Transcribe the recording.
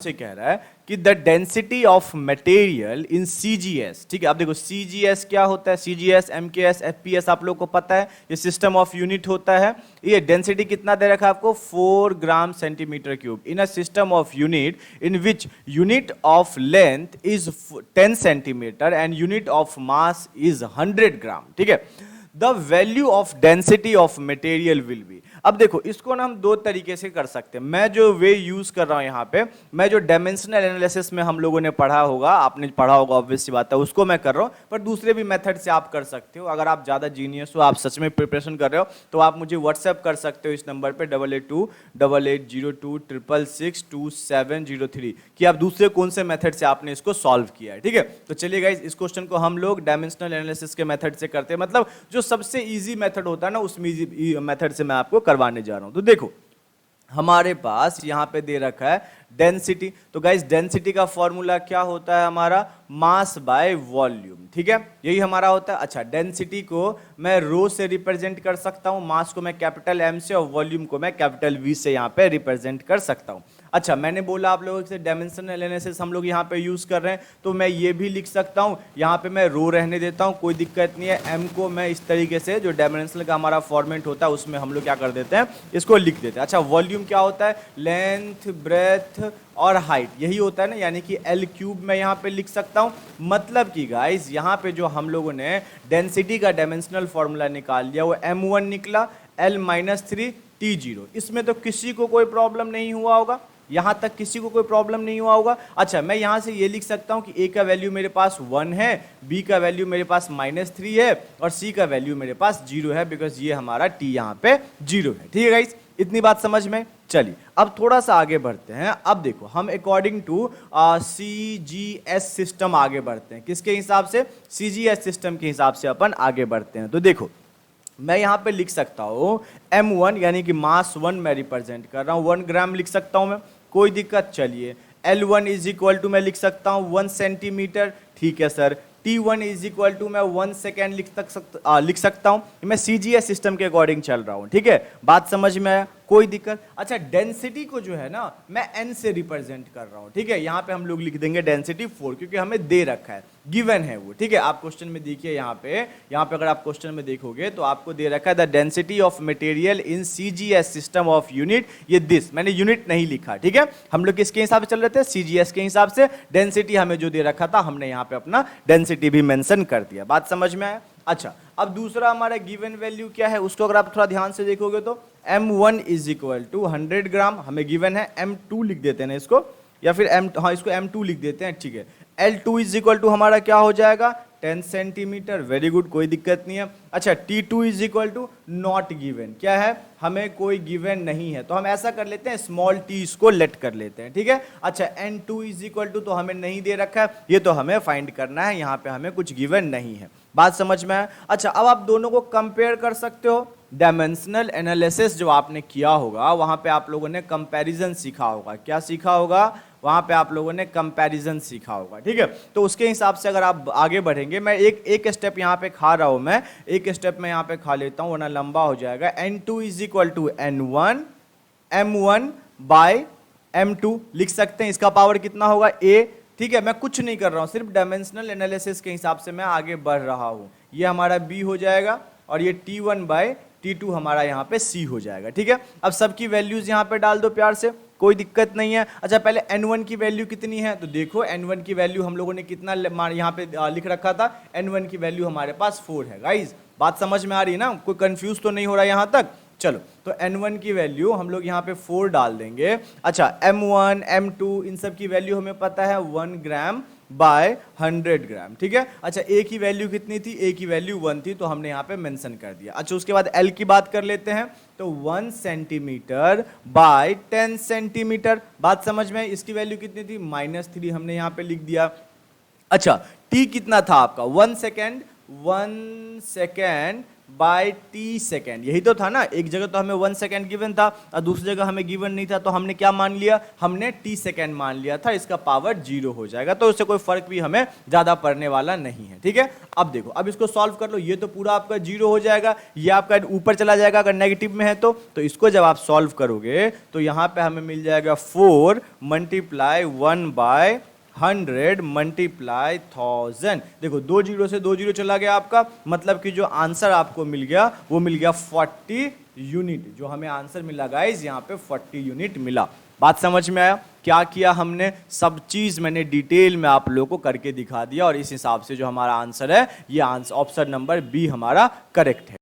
से कह रहा है कि the density of material in CGS, ठीक है। अब देखो सीजीएस क्या होता है, सीजीएस, एमकेएस, एफपीएस आप लोग को पता है, ये सिस्टम ऑफ यूनिट होता है। ये डेंसिटी कितना दे रखा है आपको, 4 gram centimetre cube in a system of unit in which unit of length is 10 centimetre and unit of mass is 100 ग्राम, ठीक है। The value of density of material will be. अब देखो इसको ना हम दो तरीके से कर सकते हैं। मैं जो वे यूज कर रहा हूं यहाँ पे, मैं जो डायमेंशनल एनालिसिस में हम लोगों ने पढ़ा होगा, आपने पढ़ा होगा ऑब्वियस सी बात है, उसको मैं कर रहा हूं। पर दूसरे भी मेथड से आप कर सकते हो। अगर आप ज्यादा जीनियस हो, आप सच में प्रिपरेशन कर रहे हो, तो आप मुझे व्हाट्सएप कर सकते हो इस नंबर पे 882880226703 कि आप दूसरे कौन से मेथड से आपने इसको सॉल्व किया है, ठीक है। तो चलिए गाइस, इस क्वेश्चन को हम लोग डायमेंशनल एनालिसिस के मेथड से करते हैं, मतलब जो सबसे इजी मेथड होता है ना, उस मेथड से मैं आपको करवाने जा रहा हूं। तो देखो हमारे पास यहां पे दे रखा है डेंसिटी। तो गाइस डेंसिटी का फॉर्मूला क्या होता है हमारा, मास बाय वॉल्यूम, ठीक है, यही हमारा होता है। अच्छा, डेंसिटी को मैं रो से रिप्रेजेंट कर सकता हूं, मास को मैं कैपिटल एम से और वॉल्यूम को मैं कैपिटल वी से यहां पे रिप्रेजेंट कर सकता हूं। अच्छा, मैंने बोला आप लोगों से डायमेंशनल एनालिसिस हम लोग यहाँ पे यूज कर रहे हैं, तो मैं ये भी लिख सकता हूँ, यहाँ पे मैं रो रहने देता हूँ, कोई दिक्कत नहीं है। एम को मैं इस तरीके से, जो डायमेंशनल का हमारा फॉर्मेट होता है उसमें हम लोग क्या कर देते हैं, इसको लिख देते हैं। अच्छा, वॉल्यूम क्या होता है, लेंथ, ब्रेथ और हाइट, यही होता है ना, यानी कि एल क्यूब मैं यहाँ पे लिख सकता हूँ। मतलब कि गाइस यहाँ पे जो हम लोगों ने डेंसिटी का डायमेंशनल फॉर्मूला निकाल लिया, वो m1 निकला L-3 T0। इसमें तो किसी को कोई प्रॉब्लम नहीं हुआ होगा, यहां तक किसी को कोई प्रॉब्लम नहीं हुआ होगा। अच्छा, मैं यहां से ये लिख सकता हूं कि ए का वैल्यू मेरे पास 1 है, बी का वैल्यू मेरे पास -3 है और सी का वैल्यू मेरे पास 0 है, बिकॉज ये हमारा टी यहां पे 0 है, ठीक है गाइस। इतनी बात समझ में। चलिए अब थोड़ा सा आगे बढ़ते हैं। अब देखो हम अकॉर्डिंग टू सीजीएस सिस्टम आगे बढ़ते हैं। किसके हिसाब से, सीजीएस सिस्टम के हिसाब से अपन आगे बढ़ते हैं। तो देखो मैं यहाँ पे लिख सकता हूँ m1, यानी कि मास 1 मैं रिप्रेजेंट कर रहा हूँ, 1 ग्राम लिख सकता हूँ मैं, कोई दिक्कत। चलिए L1 इज इक्वल टू मैं लिख सकता हूँ 1 सेंटीमीटर, ठीक है sir. T1 is equal to मैं 1 सेकेंड लिख सकता हूँ। मैं सीजीएस सिस्टम के अकॉर्डिंग चल रहा हूँ, ठीक है, बात समझ में आया, कोई दिक्कत। अच्छा, डेंसिटी को जो है ना मैं n से रिप्रेजेंट कर रहा हूँ, ठीक है। यहाँ पे हम लोग लिख देंगे डेंसिटी 4, क्योंकि हमें दे रखा है, गिवन है वो, ठीक है। आप क्वेश्चन में देखिए यहाँ पे अगर आप क्वेश्चन में देखोगे तो आपको दे रखा है the density of material in CGS system of unit, ये दिस, मैंने यूनिट नहीं लिखा, ठीक है। हम लोग किसके हिसाब से चल रहे थे, सीजीएस के हिसाब से। डेंसिटी हमें जो दे रखा था, हमने यहाँ पे अपना डेंसिटी भी मेंशन कर दिया, बात समझ में आया। अच्छा, अब दूसरा हमारा गिवन वैल्यू क्या है, उसको अगर आप थोड़ा ध्यान से देखोगे तो m1 इज इक्वल टू 100 ग्राम हमें गिवन है। m2 लिख देते हैं ना इसको, या फिर इसको m2 लिख देते हैं, ठीक है। L2 इज इक्वल टू हमारा क्या हो जाएगा, 10 सेंटीमीटर, वेरी गुड, कोई दिक्कत नहीं है। अच्छा, T2 is equal to not given, क्या है, हमें कोई गिवन नहीं है, तो हम ऐसा कर लेते हैं स्मॉल t इसको लेट कर लेते हैं, ठीक है। अच्छा, N2 इज इक्वल टू तो हमें नहीं दे रखा है, ये तो हमें फाइंड करना है, यहाँ पे हमें कुछ गिवन नहीं है, बात समझ में आया। अच्छा, अब आप दोनों को कंपेयर कर सकते हो। डायमेंशनल एनालिसिस जो आपने किया होगा, वहां पे आप लोगों ने कंपैरिजन सीखा होगा। क्या सीखा होगा, वहां पे आप लोगों ने कंपैरिजन सीखा होगा, ठीक है। तो उसके हिसाब से अगर आप आगे बढ़ेंगे, मैं एक स्टेप यहाँ पे खा रहा हूं, मैं एक स्टेप में यहाँ पे खा लेता हूं, वरना लंबा हो जाएगा। N2 is equal to N1 M1 bye M2 लिख सकते हैं। इसका पावर कितना होगा, A, ठीक है। मैं कुछ नहीं कर रहा हूं, सिर्फ डायमेंशनल एनालिसिस के हिसाब से मैं आगे बढ़ रहा हूं। ये हमारा B हो जाएगा और ये T1 बाय T2 हमारा यहाँ पे C हो जाएगा, ठीक है। अब सबकी वैल्यूज यहाँ पे डाल दो प्यार से, कोई दिक्कत नहीं है। अच्छा, पहले N1 की वैल्यू कितनी है, तो देखो N1 की वैल्यू हम लोगों ने कितना यहाँ पे लिख रखा था, N1 की वैल्यू हमारे पास 4 है। गाइज बात समझ में आ रही है ना, कोई कंफ्यूज तो नहीं हो रहा है यहाँ तक। चलो, तो N1 की वैल्यू हम लोग यहाँ पे 4 डाल देंगे। अच्छा, M1 M2 इन सब की वैल्यू हमें पता है 1 ग्राम बाय 100 ग्राम, ठीक है। अच्छा, ए की वैल्यू कितनी थी, ए की वैल्यू 1 थी, तो हमने यहाँ पे मेंशन कर दिया। अच्छा, उसके बाद एल की बात कर लेते हैं, तो 1 सेंटीमीटर बाय 10 सेंटीमीटर, बात समझ में। इसकी वैल्यू कितनी थी, -3, हमने यहाँ पे लिख दिया। अच्छा, टी कितना था आपका, 1 सेकेंड बाय टी सेकेंड। यही तो था ना, एक जगह तो हमें 1 सेकेंड गिवन था और दूसरी जगह हमें गिवन नहीं था, तो हमने क्या मान लिया, हमने टी सेकेंड मान लिया था, इसका पावर 0 हो जाएगा, तो उससे कोई फर्क भी हमें ज्यादा पड़ने वाला नहीं है। ठीक है, अब देखो, अब इसको सॉल्व कर लो, ये तो पूरा आपका 0 हो जाएगा, ये आपका ऊपर चला जाएगा अगर नेगेटिव में है तो इसको जब आप सॉल्व करोगे तो यहां पे हमें मिल जाएगा 4 मल्टीप्लाई 1/100 मल्टीप्लाई 1000। देखो 2 जीरो से 2 जीरो चला गया आपका, मतलब कि जो आंसर आपको मिल गया वो मिल गया 40 यूनिट। जो हमें आंसर मिला गाइस यहाँ पे 40 यूनिट मिला। बात समझ में आया? क्या किया हमने, सब चीज मैंने डिटेल में आप लोगों को करके दिखा दिया और इस हिसाब से जो हमारा आंसर है, ये आंसर ऑप्शन नंबर बी हमारा करेक्ट है।